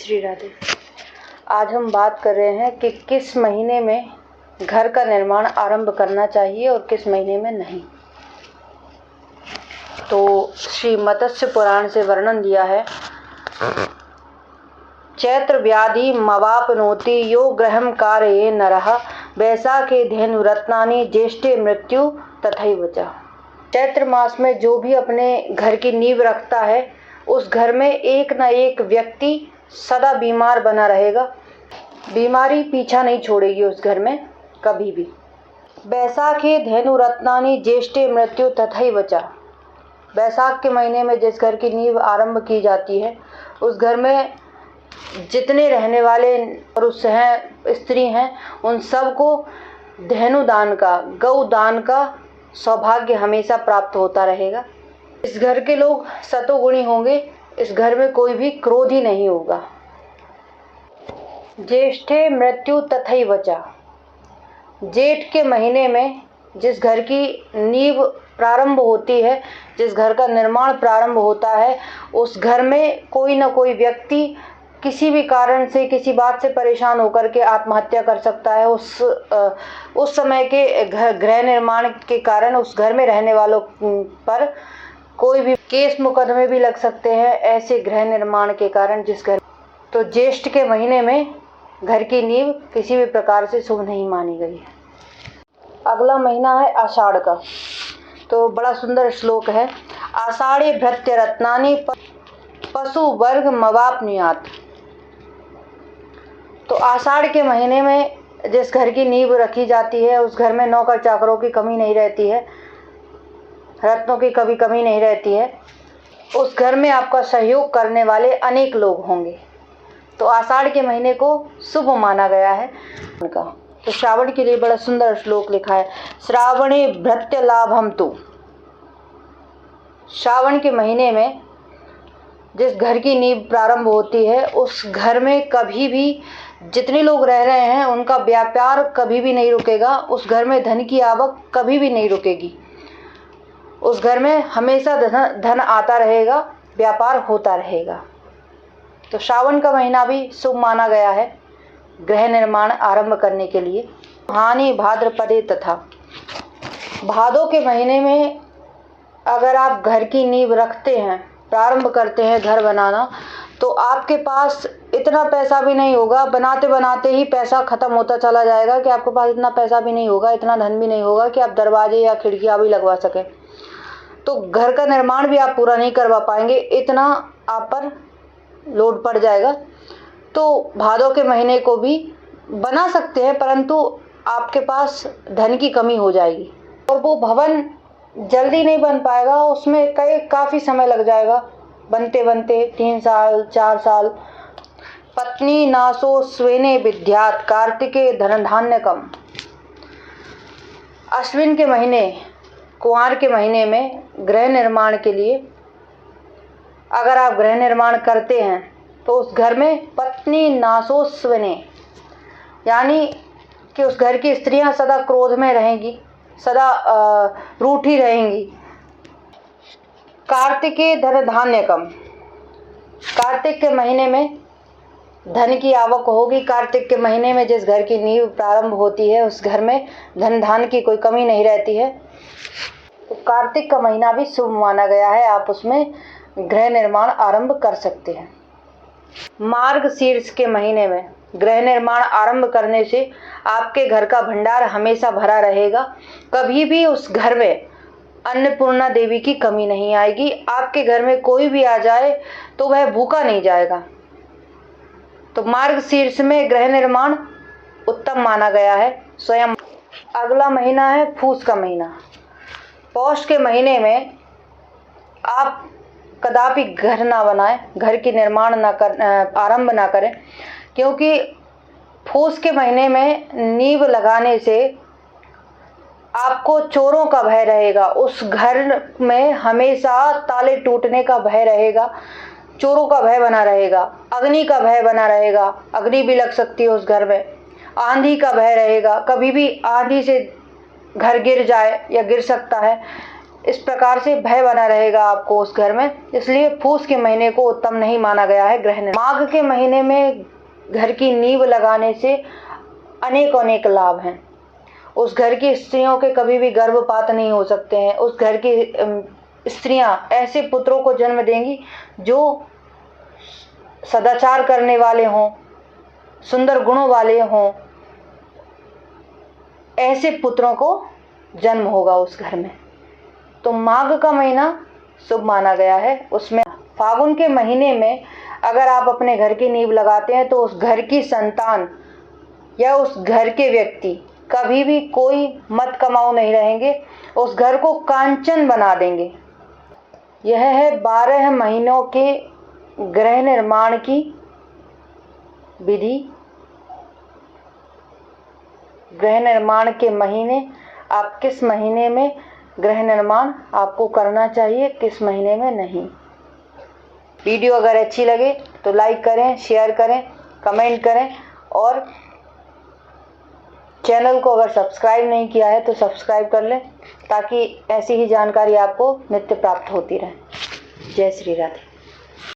श्री राधे। आज हम बात कर रहे हैं कि किस महीने में घर का निर्माण आरंभ करना चाहिए और किस महीने में नहीं। तो श्री मत्स्य पुराण से वर्णन दिया है, चैत्र व्याधि मवापनोति यो ग्रहम कारये नरः वैशाखे धेनुरत्नानि ज्येष्ठे मृत्यु तथैव च। चैत्र मास में जो भी अपने घर की नींव रखता है उस घर में एक न एक व्यक्ति सदा बीमार बना रहेगा। बीमारी पीछा नहीं छोड़ेगी उस घर में कभी भी। वैशाखे धेनुरत्नानि ज्येष्ठे मृत्यु तथैव च। वैशाख के महीने में जिस घर की नींव आरंभ की जाती है उस घर में जितने रहने वाले पुरुष हैं, स्त्री हैं, उन सबको धेनु दान का, गौ दान का सौभाग्य हमेशा प्राप्त होता रहेगा। इस घर के लोग सतोगुणी होंगे। इस घर में कोई भी क्रोधी नहीं होगा। ज्येष्ठे मृत्यु तथैव च। जेठ के महीने में जिस घर की नींव प्रारंभ होती है, जिस घर का निर्माण प्रारंभ होता है, उस घर में कोई न कोई व्यक्ति किसी भी कारण से, किसी बात से परेशान होकर के आत्महत्या कर सकता है। उस समय के गृह निर्माण के कारण उस घर में रहने वालों पर कोई भी केस मुकदमे भी लग सकते हैं, ऐसे गृह निर्माण के कारण जिस घर। तो ज्येष्ठ के महीने में घर की नींव किसी भी प्रकार से शुभ नहीं मानी गई है। अगला महीना है आषाढ़ का। तो बड़ा सुंदर श्लोक है, आषाढ़े भृत्य रत्नानि पशु वर्ग मवाप्नुयात्। तो आषाढ़ के महीने में जिस घर की नींव रखी जाती है उस घर में नौकर चाकरों की कमी नहीं रहती है, रत्नों की कभी कमी नहीं रहती है। उस घर में आपका सहयोग करने वाले अनेक लोग होंगे। तो आषाढ़ के महीने को शुभ माना गया है उनका। तो श्रावण के लिए बड़ा सुंदर श्लोक लिखा है, श्रावणे भृत्य लाभम तु। श्रावण के महीने में जिस घर की नींव प्रारंभ होती है उस घर में कभी भी जितने लोग रह रहे हैं उनका व्यापार कभी भी नहीं रुकेगा। उस घर में धन की आवक कभी भी नहीं रुकेगी। उस घर में हमेशा धन आता रहेगा, व्यापार होता रहेगा। तो श्रावण का महीना भी शुभ माना गया है गृह निर्माण आरंभ करने के लिए। हानि भाद्रपदे तथा। भादों के महीने में अगर आप घर की नींव रखते हैं, प्रारंभ करते हैं घर बनाना, तो आपके पास इतना पैसा भी नहीं होगा। बनाते बनाते ही पैसा खत्म होता चला जाएगा कि आपके पास इतना पैसा भी नहीं होगा, इतना धन भी नहीं होगा कि आप दरवाजे या खिड़कियां भी लगवा सकें। तो घर का निर्माण भी आप पूरा नहीं करवा पाएंगे, इतना आप पर लोड पड़ जाएगा। तो भादों के महीने को भी बना सकते हैं, परंतु आपके पास धन की कमी हो जाएगी और वो भवन जल्दी नहीं बन पाएगा। उसमें काफ़ी समय लग जाएगा बनते बनते, 3 साल 4 साल। पत्नी नासो स्वेने विद्यात् कार्तिके धन धान्य कम। अश्विन के महीने, कुंवार के महीने में गृह निर्माण के लिए अगर आप गृह निर्माण करते हैं तो उस घर में पत्नी नासो स्वेने, यानी कि उस घर की स्त्रियां सदा क्रोध में रहेंगी, सदा रूठी रहेंगी। कार्तिके धन धान्य कम। कार्तिक के महीने में धन की आवक होगी। कार्तिक के महीने में जिस घर की नींव प्रारंभ होती है उस घर में धन धान की कोई कमी नहीं रहती है। तो कार्तिक का महीना भी शुभ माना गया है, आप उसमें गृह निर्माण आरंभ कर सकते हैं। मार्गशीर्ष के महीने में गृह निर्माण आरंभ करने से आपके घर का भंडार हमेशा भरा रहेगा। कभी भी उस घर में अन्नपूर्णा देवी की कमी नहीं आएगी। आपके घर में कोई भी आ जाए तो वह भूखा नहीं जाएगा। तो मार्गशीर्ष में गृह निर्माण उत्तम माना गया है स्वयं। अगला महीना है पूष का महीना। पौष के महीने में आप कदापि घर ना बनाएं, घर की निर्माण आरंभ ना करें, क्योंकि पूष के महीने में नींव लगाने से आपको चोरों का भय रहेगा। उस घर में हमेशा ताले टूटने का भय रहेगा, चोरों का भय बना रहेगा, अग्नि का भय बना रहेगा। अग्नि भी लग सकती है उस घर में। आंधी का भय रहेगा, कभी भी आंधी से घर गिर जाए या गिर सकता है। इस प्रकार से भय बना रहेगा आपको उस घर में। इसलिए फूस के महीने को उत्तम नहीं माना गया है ग्रह निर्माण। माघ के महीने में घर की नींव लगाने से अनेक लाभ हैं। उस घर की स्त्रियों के कभी भी गर्भपात नहीं हो सकते हैं। उस घर की स्त्रियां ऐसे पुत्रों को जन्म देंगी जो सदाचार करने वाले हों, सुंदर गुणों वाले हों। ऐसे पुत्रों को जन्म होगा उस घर में। तो माघ का महीना शुभ माना गया है। उसमें फागुन के महीने में अगर आप अपने घर की नींव लगाते हैं तो उस घर की संतान या उस घर के व्यक्ति कभी भी कोई मत कमाऊ नहीं रहेंगे, उस घर को कांचन बना देंगे। यह है 12 महीनों के गृह निर्माण की विधि। गृह निर्माण के महीने, आप किस महीने में गृह निर्माण आपको करना चाहिए, किस महीने में नहीं। वीडियो अगर अच्छी लगे तो लाइक करें, शेयर करें, कमेंट करें और चैनल को अगर सब्सक्राइब नहीं किया है तो सब्सक्राइब कर लें ताकि ऐसी ही जानकारी आपको नित्य प्राप्त होती रहे। जय श्री राधे।